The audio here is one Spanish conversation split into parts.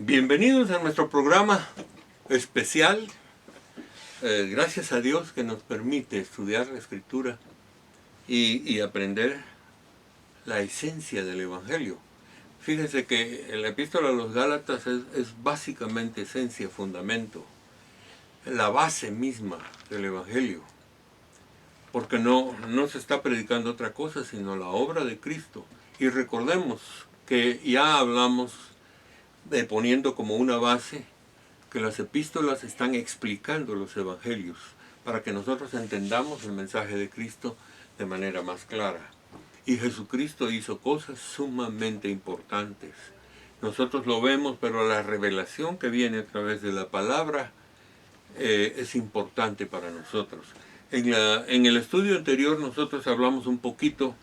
Bienvenidos a nuestro programa especial. Gracias a Dios que nos permite estudiar la Escritura y aprender la esencia del Evangelio. Fíjense que la Epístola a los Gálatas es básicamente esencia, fundamento, la base misma del Evangelio. Porque no se está predicando otra cosa sino la obra de Cristo. Y recordemos que ya hablamos de poniendo como una base que las epístolas están explicando los evangelios para que nosotros entendamos el mensaje de Cristo de manera más clara. Y Jesucristo hizo cosas sumamente importantes. Nosotros lo vemos, pero la revelación que viene a través de la palabra es importante para nosotros. En el estudio anterior nosotros hablamos un poquito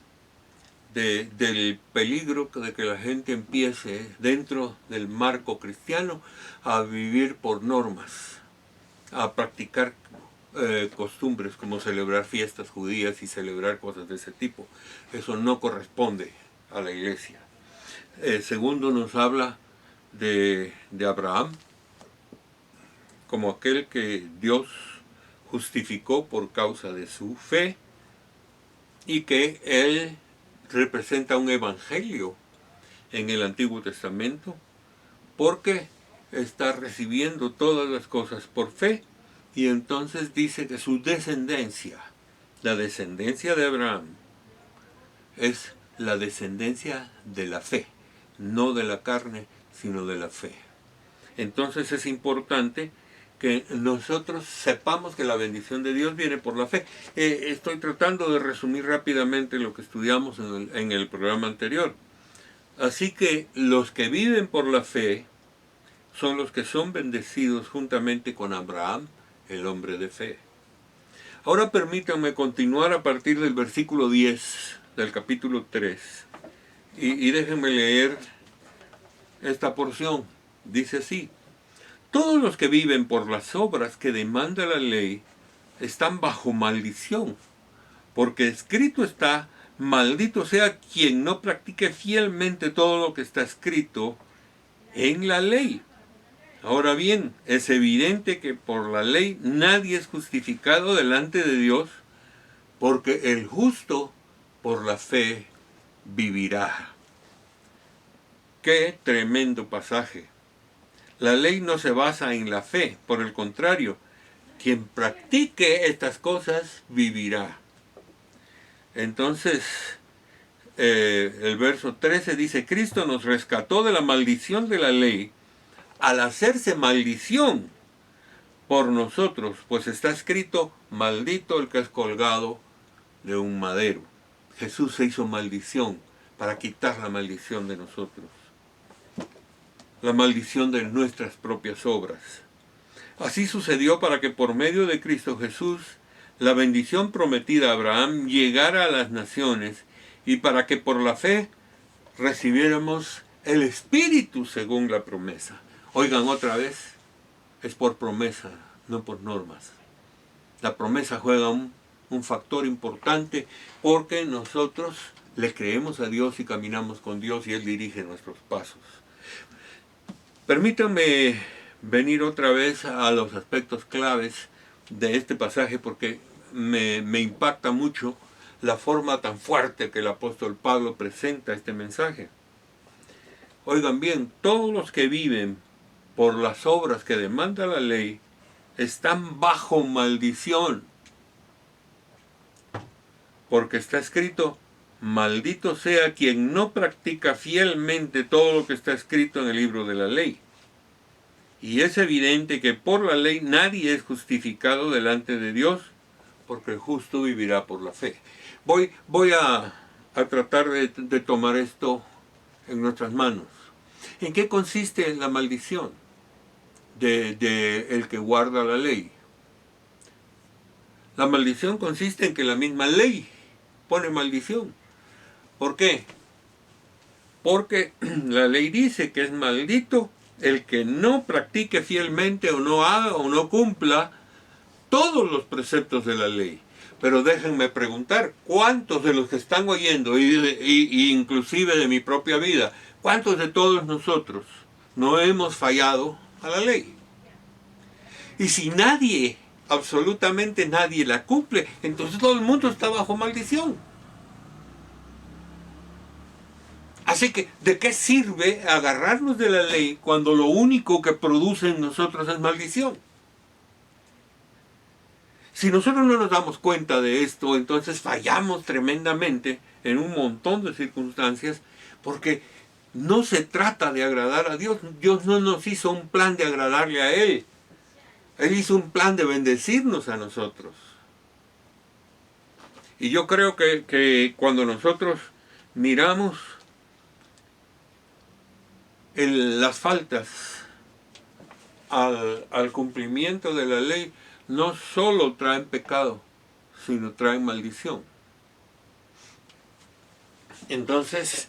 del peligro de que la gente empiece dentro del marco cristiano a vivir por normas, a practicar costumbres como celebrar fiestas judías y celebrar cosas de ese tipo. Eso no corresponde a la iglesia. Segundo, nos habla de Abraham como aquel que Dios justificó por causa de su fe y que él representa un evangelio en el Antiguo Testamento porque está recibiendo todas las cosas por fe, y entonces dice que su descendencia, la descendencia de Abraham, es la descendencia de la fe, no de la carne, sino de la fe. Entonces es importante que nosotros sepamos que la bendición de Dios viene por la fe. Estoy tratando de resumir rápidamente lo que estudiamos en el programa anterior. Así que los que viven por la fe son los que son bendecidos juntamente con Abraham, el hombre de fe. Ahora permítanme continuar a partir del versículo 10 del capítulo 3 y déjenme leer esta porción. Dice así: todos los que viven por las obras que demanda la ley están bajo maldición, porque escrito está: maldito sea quien no practique fielmente todo lo que está escrito en la ley. Ahora bien, es evidente que por la ley nadie es justificado delante de Dios, porque el justo por la fe vivirá. ¡Qué tremendo pasaje! La ley no se basa en la fe, por el contrario, quien practique estas cosas vivirá. Entonces, el verso 13 dice: Cristo nos rescató de la maldición de la ley al hacerse maldición por nosotros, pues está escrito: maldito el que es colgado de un madero. Jesús se hizo maldición para quitar la maldición de nosotros, la maldición de nuestras propias obras. Así sucedió para que por medio de Cristo Jesús la bendición prometida a Abraham llegara a las naciones, y para que por la fe recibiéramos el Espíritu según la promesa. Oigan otra vez, es por promesa, no por normas. La promesa juega un factor importante porque nosotros le creemos a Dios y caminamos con Dios y Él dirige nuestros pasos. Permítanme venir otra vez a los aspectos claves de este pasaje porque me impacta mucho la forma tan fuerte que el apóstol Pablo presenta este mensaje. Oigan bien, todos los que viven por las obras que demanda la ley están bajo maldición, porque está escrito: maldito sea quien no practica fielmente todo lo que está escrito en el libro de la ley. Y es evidente que por la ley nadie es justificado delante de Dios, porque el justo vivirá por la fe. Voy a tratar de tomar esto en nuestras manos. ¿En qué consiste la maldición de el que guarda la ley? La maldición consiste en que la misma ley pone maldición. ¿Por qué? Porque la ley dice que es maldito el que no practique fielmente o no haga o no cumpla todos los preceptos de la ley. Pero déjenme preguntar, ¿cuántos de los que están oyendo, y inclusive de mi propia vida, cuántos de todos nosotros no hemos fallado a la ley. Y si nadie, absolutamente nadie la cumple, entonces todo el mundo está bajo maldición. Así que, ¿de qué sirve agarrarnos de la ley cuando lo único que produce en nosotros es maldición? Si nosotros no nos damos cuenta de esto, entonces fallamos tremendamente en un montón de circunstancias, porque no se trata de agradar a Dios. Dios no nos hizo un plan de agradarle a Él. Él hizo un plan de bendecirnos a nosotros. Y yo creo que cuando nosotros miramos las faltas al cumplimiento de la ley, no solo traen pecado, sino traen maldición. Entonces,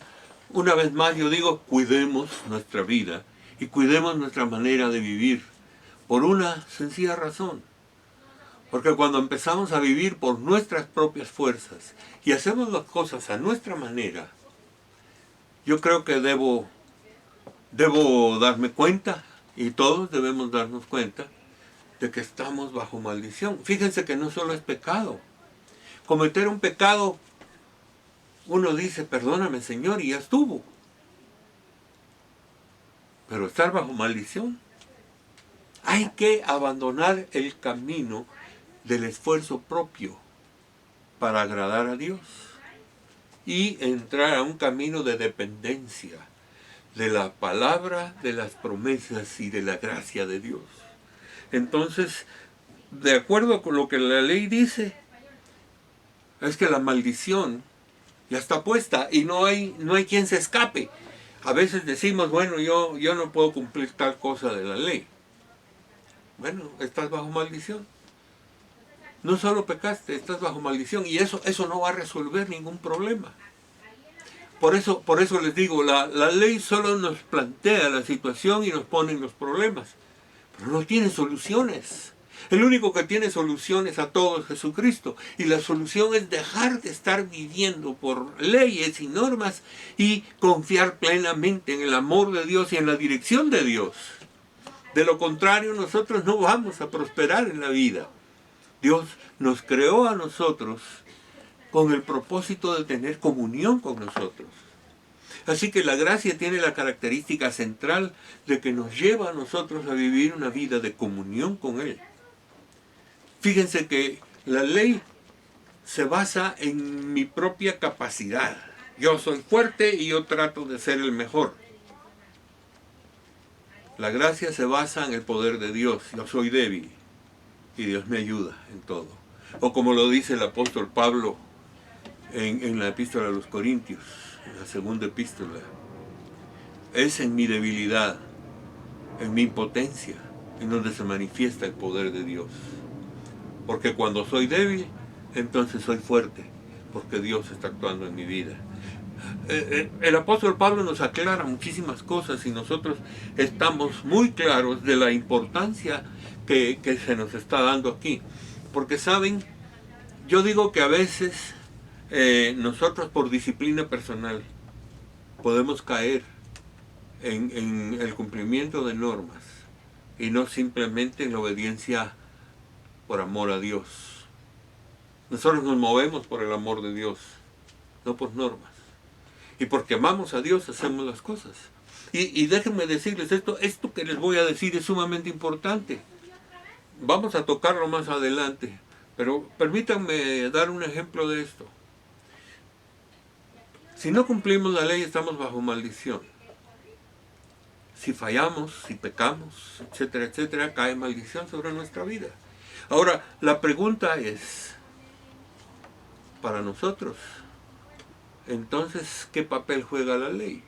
una vez más yo digo, cuidemos nuestra vida y cuidemos nuestra manera de vivir, por una sencilla razón. Porque cuando empezamos a vivir por nuestras propias fuerzas y hacemos las cosas a nuestra manera, yo creo que debo darme cuenta, y todos debemos darnos cuenta, de que estamos bajo maldición. Fíjense que no solo es pecado. Cometer un pecado, uno dice, perdóname Señor, y ya estuvo. Pero estar bajo maldición, hay que abandonar el camino del esfuerzo propio para agradar a Dios y entrar a un camino de dependencia de la palabra, de las promesas y de la gracia de Dios. Entonces, de acuerdo con lo que la ley dice, es que la maldición ya está puesta y no hay quien se escape. A veces decimos, bueno, yo no puedo cumplir tal cosa de la ley. Bueno, estás bajo maldición. No solo pecaste, estás bajo maldición, y eso no va a resolver ningún problema. Por eso les digo, la ley solo nos plantea la situación y nos pone en los problemas, pero no tiene soluciones. El único que tiene soluciones a todo es Jesucristo, y la solución es dejar de estar viviendo por leyes y normas y confiar plenamente en el amor de Dios y en la dirección de Dios. De lo contrario, nosotros no vamos a prosperar en la vida. Dios nos creó a nosotros con el propósito de tener comunión con nosotros. Así que la gracia tiene la característica central de que nos lleva a nosotros a vivir una vida de comunión con Él. Fíjense que la ley se basa en mi propia capacidad. Yo soy fuerte y yo trato de ser el mejor. La gracia se basa en el poder de Dios. Yo soy débil y Dios me ayuda en todo. O como lo dice el apóstol Pablo en la epístola a los Corintios, en la segunda epístola. Es en mi debilidad, en mi impotencia, en donde se manifiesta el poder de Dios. Porque cuando soy débil, entonces soy fuerte, porque Dios está actuando en mi vida. El apóstol Pablo nos aclara muchísimas cosas y nosotros estamos muy claros de la importancia que se nos está dando aquí. Porque saben, yo digo que a veces nosotros por disciplina personal podemos caer en el cumplimiento de normas y no simplemente en la obediencia por amor a Dios. Nosotros nos movemos por el amor de Dios, no por normas. Y porque amamos a Dios hacemos las cosas. Y déjenme decirles esto que les voy a decir es sumamente importante. Vamos a tocarlo más adelante, pero permítanme dar un ejemplo de esto. Si no cumplimos la ley, estamos bajo maldición. Si fallamos, si pecamos, etcétera, etcétera, cae maldición sobre nuestra vida. Ahora, la pregunta es, para nosotros, entonces, ¿qué papel juega la ley?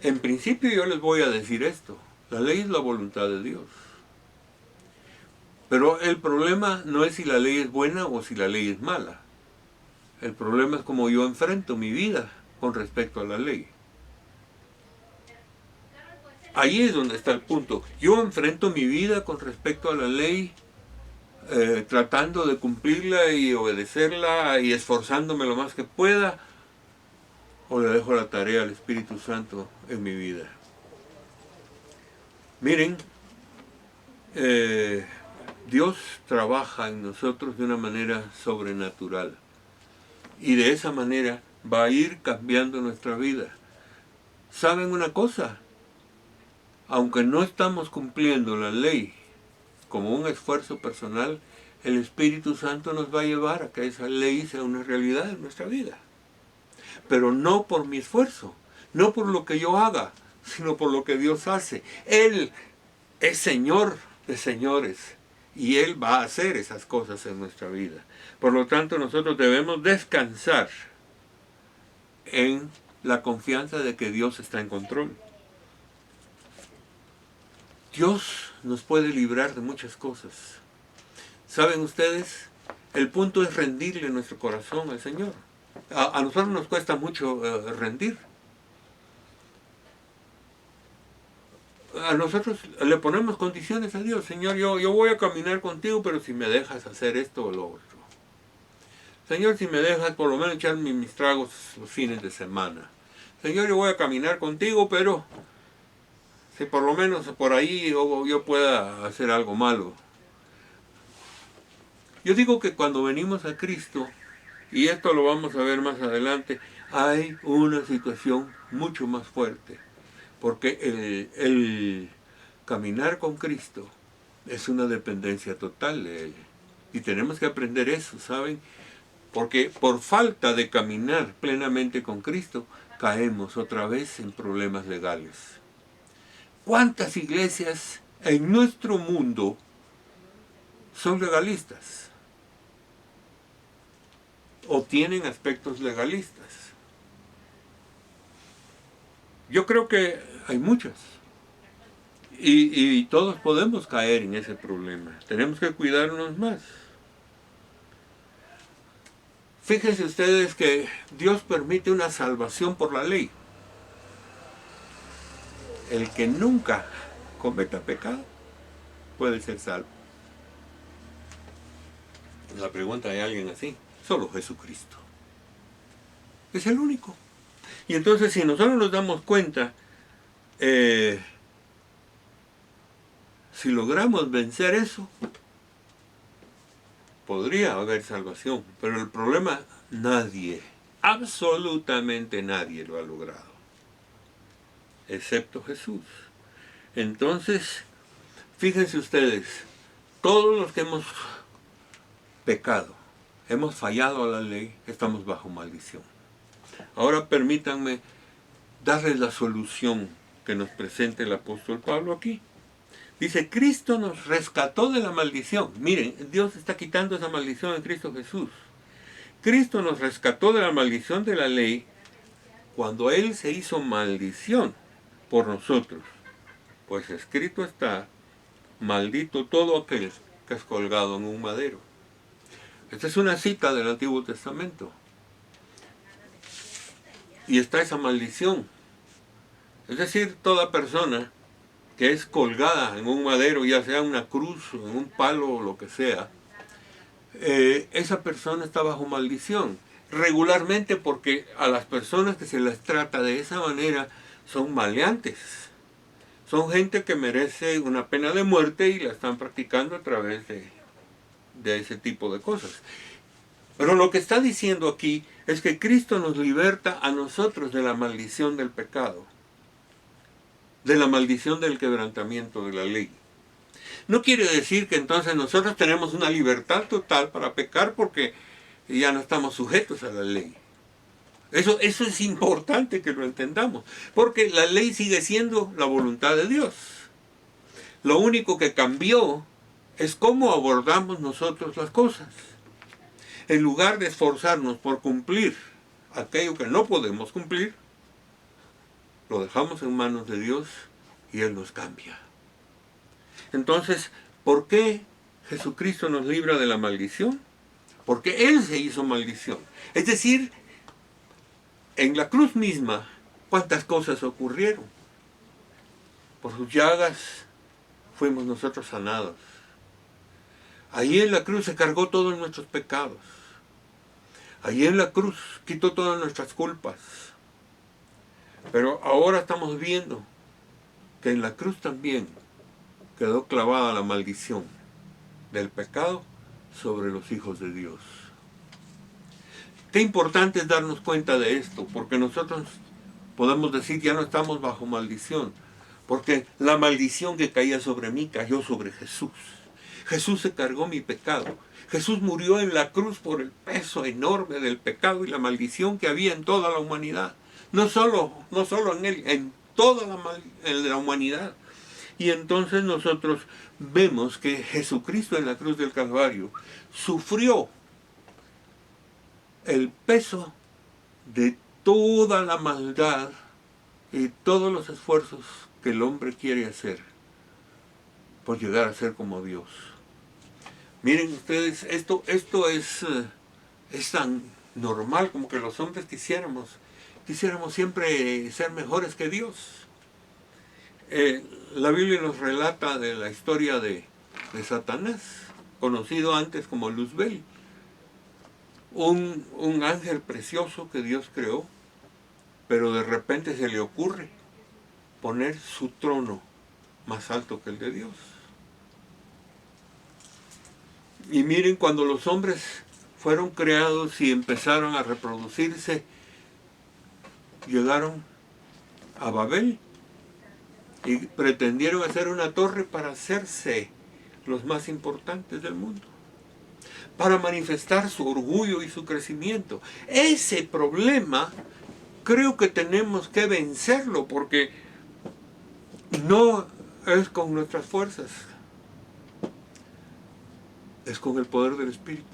En principio yo les voy a decir esto, la ley es la voluntad de Dios. Pero el problema no es si la ley es buena o si la ley es mala. El problema es cómo yo enfrento mi vida con respecto a la ley. Ahí es donde está el punto. Yo enfrento mi vida con respecto a la ley, tratando de cumplirla y obedecerla y esforzándome lo más que pueda, o le dejo la tarea al Espíritu Santo en mi vida? Miren, Dios trabaja en nosotros de una manera sobrenatural y de esa manera va a ir cambiando nuestra vida. ¿Saben una cosa? Aunque no estamos cumpliendo la ley como un esfuerzo personal, el Espíritu Santo nos va a llevar a que esa ley sea una realidad en nuestra vida. Pero no por mi esfuerzo, no por lo que yo haga, sino por lo que Dios hace. Él es Señor de señores y Él va a hacer esas cosas en nuestra vida. Por lo tanto, nosotros debemos descansar en la confianza de que Dios está en control. Dios nos puede librar de muchas cosas. ¿Saben ustedes? El punto es rendirle nuestro corazón al Señor. A nosotros nos cuesta mucho rendir. A nosotros le ponemos condiciones a Dios. Señor, yo voy a caminar contigo, pero si me dejas hacer esto o lo otro. Señor, si me dejas por lo menos echar mis tragos los fines de semana. Señor, yo voy a caminar contigo, pero si por lo menos por ahí yo pueda hacer algo malo. Yo digo que cuando venimos a Cristo, y esto lo vamos a ver más adelante, hay una situación mucho más fuerte. Porque el caminar con Cristo es una dependencia total de Él. Y tenemos que aprender eso, ¿saben? Porque por falta de caminar plenamente con Cristo, caemos otra vez en problemas legales. ¿Cuántas iglesias en nuestro mundo son legalistas? O tienen aspectos legalistas. Yo creo que hay muchas. Y todos podemos caer en ese problema. Tenemos que cuidarnos más. Fíjense ustedes que Dios permite una salvación por la ley. El que nunca cometa pecado puede ser salvo. La pregunta de alguien así, solo Jesucristo. Es el único. Y entonces si nosotros nos damos cuenta, si logramos vencer eso, podría haber salvación. Pero el problema, nadie, absolutamente nadie lo ha logrado, excepto Jesús. Entonces, fíjense ustedes, todos los que hemos pecado, hemos fallado a la ley, estamos bajo maldición. Ahora permítanme darles la solución que nos presenta el apóstol Pablo aquí. Dice, Cristo nos rescató de la maldición. Miren, Dios está quitando esa maldición en Cristo Jesús. Cristo nos rescató de la maldición de la ley cuando Él se hizo maldición por nosotros. Pues escrito está, maldito todo aquel que es colgado en un madero. Esta es una cita del Antiguo Testamento. Y está esa maldición. Es decir, toda persona que es colgada en un madero, ya sea una cruz, en un palo o lo que sea, esa persona está bajo maldición. Regularmente porque a las personas que se les trata de esa manera son maleantes. Son gente que merece una pena de muerte y la están practicando a través de ese tipo de cosas. Pero lo que está diciendo aquí es que Cristo nos liberta a nosotros de la maldición del pecado, de la maldición del quebrantamiento de la ley. No quiere decir que entonces nosotros tenemos una libertad total para pecar porque ya no estamos sujetos a la ley. Eso es importante que lo entendamos, porque la ley sigue siendo la voluntad de Dios. Lo único que cambió es cómo abordamos nosotros las cosas. En lugar de esforzarnos por cumplir aquello que no podemos cumplir, lo dejamos en manos de Dios y Él nos cambia. Entonces, ¿por qué Jesucristo nos libra de la maldición? Porque Él se hizo maldición. Es decir, en la cruz misma, ¿cuántas cosas ocurrieron? Por sus llagas fuimos nosotros sanados. Allí en la cruz se cargó todos nuestros pecados. Allí en la cruz quitó todas nuestras culpas. Pero ahora estamos viendo que en la cruz también quedó clavada la maldición del pecado sobre los hijos de Dios. Qué importante es darnos cuenta de esto, porque nosotros podemos decir ya no estamos bajo maldición, porque la maldición que caía sobre mí cayó sobre Jesús. Jesús se cargó mi pecado. Jesús murió en la cruz por el peso enorme del pecado y la maldición que había en toda la humanidad. No solo en él, en toda la humanidad. Y entonces nosotros vemos que Jesucristo en la cruz del Calvario sufrió el peso de toda la maldad y todos los esfuerzos que el hombre quiere hacer por llegar a ser como Dios. Miren ustedes, esto es tan normal como que los hombres quisiéramos siempre ser mejores que Dios. La Biblia nos relata de la historia de Satanás, conocido antes como Luzbel, un ángel precioso que Dios creó, pero de repente se le ocurre poner su trono más alto que el de Dios. Y miren, cuando los hombres fueron creados y empezaron a reproducirse, llegaron a Babel y pretendieron hacer una torre para hacerse los más importantes del mundo, para manifestar su orgullo y su crecimiento. Ese problema creo que tenemos que vencerlo, porque no es con nuestras fuerzas, es con el poder del Espíritu.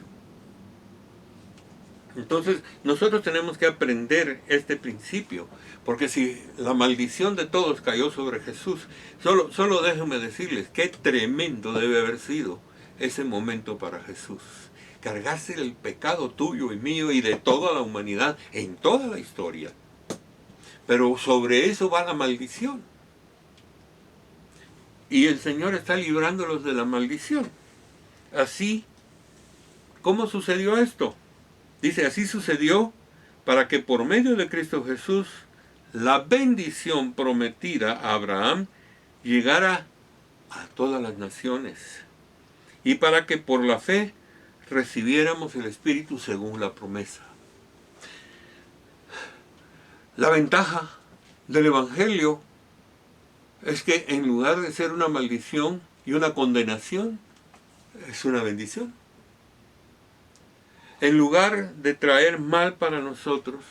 Entonces nosotros tenemos que aprender este principio, porque si la maldición de todos cayó sobre Jesús, solo déjenme decirles qué tremendo debe haber sido ese momento para Jesús. Cargarse el pecado tuyo y mío y de toda la humanidad en toda la historia. Pero sobre eso va la maldición. Y el Señor está librándolos de la maldición. Así, ¿cómo sucedió esto? Dice, así sucedió para que por medio de Cristo Jesús la bendición prometida a Abraham llegara a todas las naciones, y para que por la fe recibiéramos el Espíritu según la promesa. La ventaja del Evangelio es que en lugar de ser una maldición y una condenación, es una bendición. En lugar de traer mal para nosotros,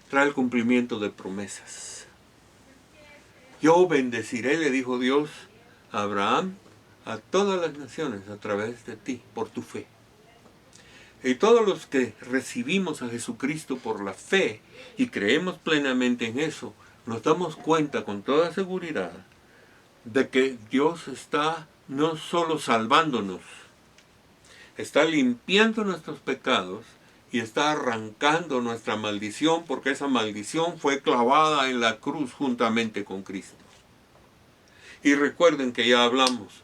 trae el cumplimiento de promesas. Yo bendeciré, le dijo Dios a Abraham, a todas las naciones a través de ti, por tu fe. Y todos los que recibimos a Jesucristo por la fe y creemos plenamente en eso, nos damos cuenta con toda seguridad de que Dios está no solo salvándonos, está limpiando nuestros pecados y está arrancando nuestra maldición, porque esa maldición fue clavada en la cruz juntamente con Cristo. Y recuerden que ya hablamos,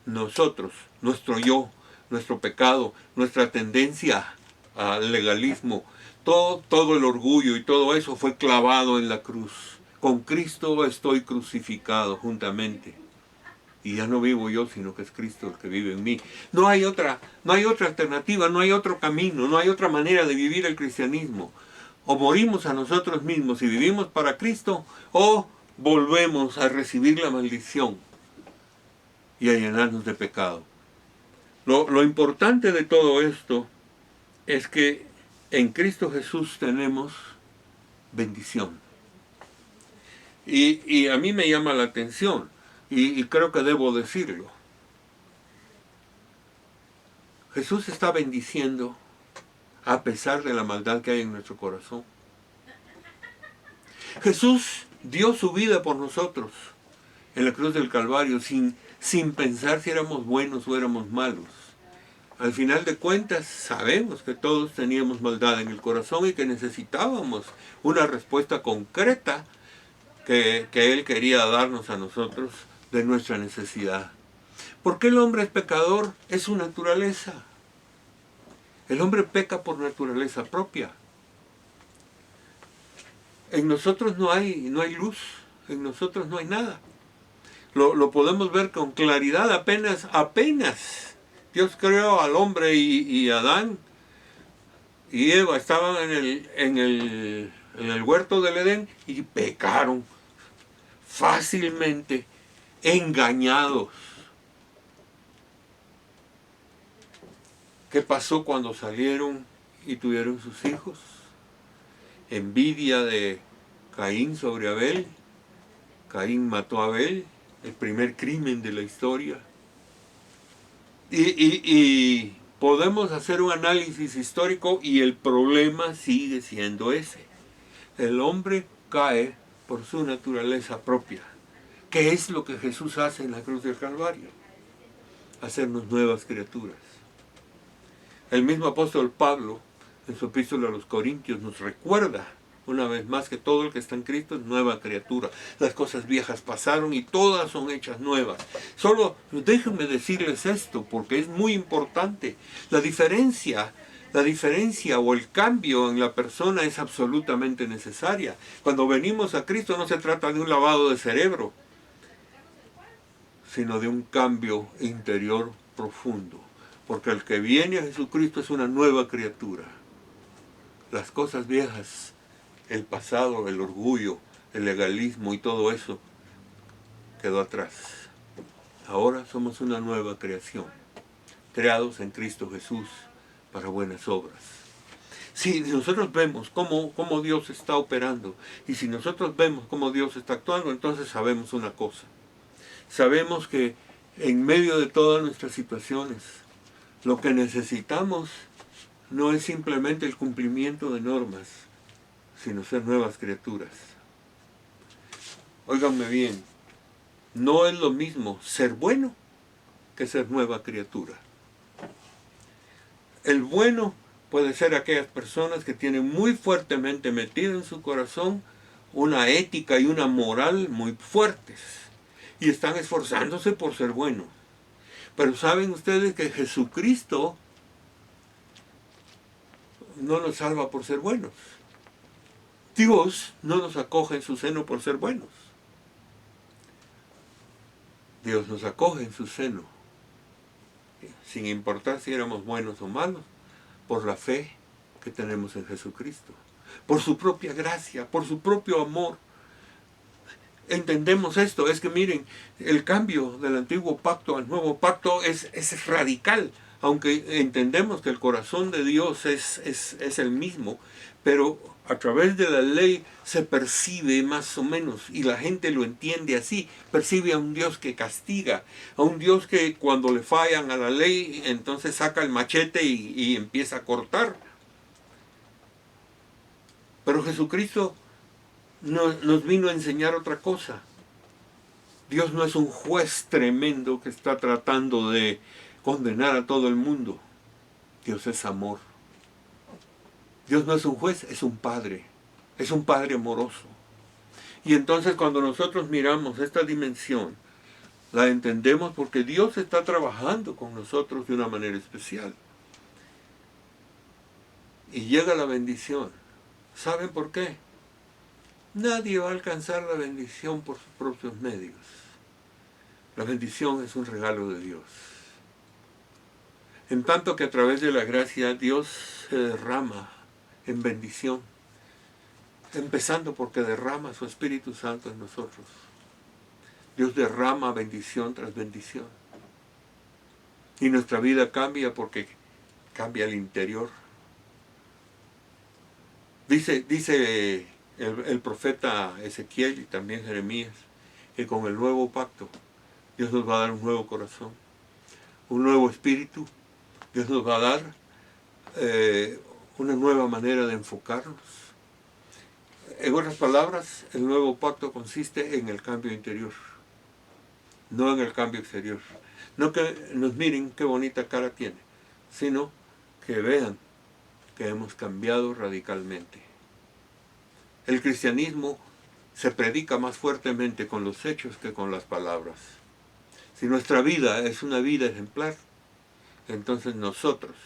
nosotros, nuestro yo, nuestro pecado, nuestra tendencia al legalismo, todo el orgullo y todo eso fue clavado en la cruz. Con Cristo estoy crucificado juntamente. Y ya no vivo yo, sino que es Cristo el que vive en mí. No hay otra alternativa, no hay otro camino, no hay otra manera de vivir el cristianismo. O morimos a nosotros mismos y vivimos para Cristo, o volvemos a recibir la maldición y a llenarnos de pecado. Lo importante de todo esto es que en Cristo Jesús tenemos bendición. Y a mí me llama la atención, y creo que debo decirlo. Jesús está bendiciendo a pesar de la maldad que hay en nuestro corazón. Jesús dio su vida por nosotros en la cruz del Calvario sin pensar si éramos buenos o éramos malos. Al final de cuentas sabemos que todos teníamos maldad en el corazón y que necesitábamos una respuesta concreta que Él quería darnos a nosotros de nuestra necesidad. ¿Por qué el hombre es pecador? Es su naturaleza. El hombre peca por naturaleza propia. En nosotros no hay luz, en nosotros no hay nada. Lo podemos ver con claridad apenas. Dios creó al hombre y Adán y Eva estaban en el huerto del Edén y pecaron fácilmente, engañados. ¿Qué pasó cuando salieron y tuvieron sus hijos? Envidia de Caín sobre Abel. Caín mató a Abel, el primer crimen de la historia. Y podemos hacer un análisis histórico y el problema sigue siendo ese. El hombre cae por su naturaleza propia. ¿Qué es lo que Jesús hace en la cruz del Calvario? Hacernos nuevas criaturas. El mismo apóstol Pablo, en su epístola a los Corintios, nos recuerda una vez más que todo el que está en Cristo es nueva criatura. Las cosas viejas pasaron y todas son hechas nuevas. Solo déjenme decirles esto porque es muy importante. La diferencia o el cambio en la persona es absolutamente necesaria. Cuando venimos a Cristo no se trata de un lavado de cerebro, sino de un cambio interior profundo. Porque el que viene a Jesucristo es una nueva criatura. Las cosas viejas, el pasado, el orgullo, el legalismo y todo eso quedó atrás. Ahora somos una nueva creación, creados en Cristo Jesús para buenas obras. Si nosotros vemos cómo Dios está operando y si nosotros vemos cómo Dios está actuando, entonces sabemos una cosa. Sabemos que en medio de todas nuestras situaciones, lo que necesitamos no es simplemente el cumplimiento de normas, sino ser nuevas criaturas. Óiganme bien, no es lo mismo ser bueno que ser nueva criatura. El bueno puede ser aquellas personas que tienen muy fuertemente metida en su corazón una ética y una moral muy fuertes y están esforzándose por ser buenos. Pero saben ustedes que Jesucristo no nos salva por ser buenos. Dios no nos acoge en su seno por ser buenos. Dios nos acoge en su seno, sin importar si éramos buenos o malos, por la fe que tenemos en Jesucristo, por su propia gracia, por su propio amor. Entendemos esto, es que miren, el cambio del antiguo pacto al nuevo pacto es radical, aunque entendemos que el corazón de Dios es el mismo, pero a través de la ley se percibe más o menos, y la gente lo entiende así, percibe a un Dios que castiga, a un Dios que cuando le fallan a la ley, entonces saca el machete y empieza a cortar. Pero Jesucristo nos vino a enseñar otra cosa. Dios no es un juez tremendo que está tratando de condenar a todo el mundo. Dios es amor. Dios no es un juez, es un padre amoroso. Y entonces cuando nosotros miramos esta dimensión, la entendemos porque Dios está trabajando con nosotros de una manera especial. Y llega la bendición. ¿Saben por qué? Nadie va a alcanzar la bendición por sus propios medios. La bendición es un regalo de Dios. En tanto que a través de la gracia Dios se derrama en bendición, empezando porque derrama su Espíritu Santo en nosotros. Dios derrama bendición tras bendición. Y nuestra vida cambia porque cambia el interior. Dice el profeta Ezequiel y también Jeremías que con el nuevo pacto Dios nos va a dar un nuevo corazón, un nuevo espíritu. Dios nos va a dar una nueva manera de enfocarnos. En otras palabras, el nuevo pacto consiste en el cambio interior, no en el cambio exterior. No que nos miren qué bonita cara tiene, sino que vean que hemos cambiado radicalmente. El cristianismo se predica más fuertemente con los hechos que con las palabras. Si nuestra vida es una vida ejemplar, entonces nosotros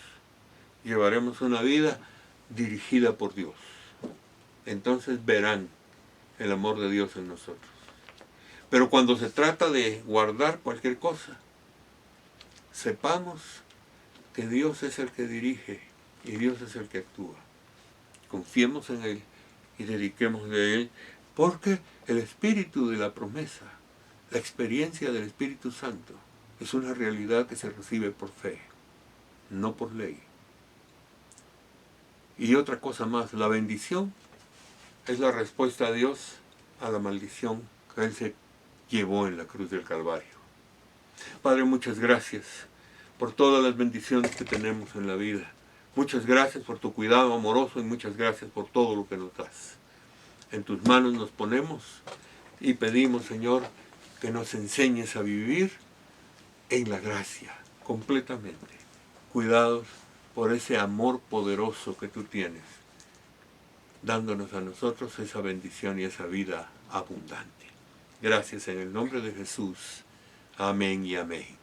llevaremos una vida dirigida por Dios. Entonces verán el amor de Dios en nosotros. Pero cuando se trata de guardar cualquier cosa, sepamos que Dios es el que dirige y Dios es el que actúa. Confiemos en Él y dediquemos de Él, porque el espíritu de la promesa, la experiencia del Espíritu Santo, es una realidad que se recibe por fe, no por ley. Y otra cosa más, la bendición es la respuesta a Dios a la maldición que Él se llevó en la cruz del Calvario. Padre, muchas gracias por todas las bendiciones que tenemos en la vida. Muchas gracias por tu cuidado amoroso y muchas gracias por todo lo que nos das. En tus manos nos ponemos y pedimos, Señor, que nos enseñes a vivir en la gracia, completamente, cuidados por ese amor poderoso que tú tienes, dándonos a nosotros esa bendición y esa vida abundante. Gracias en el nombre de Jesús. Amén y amén.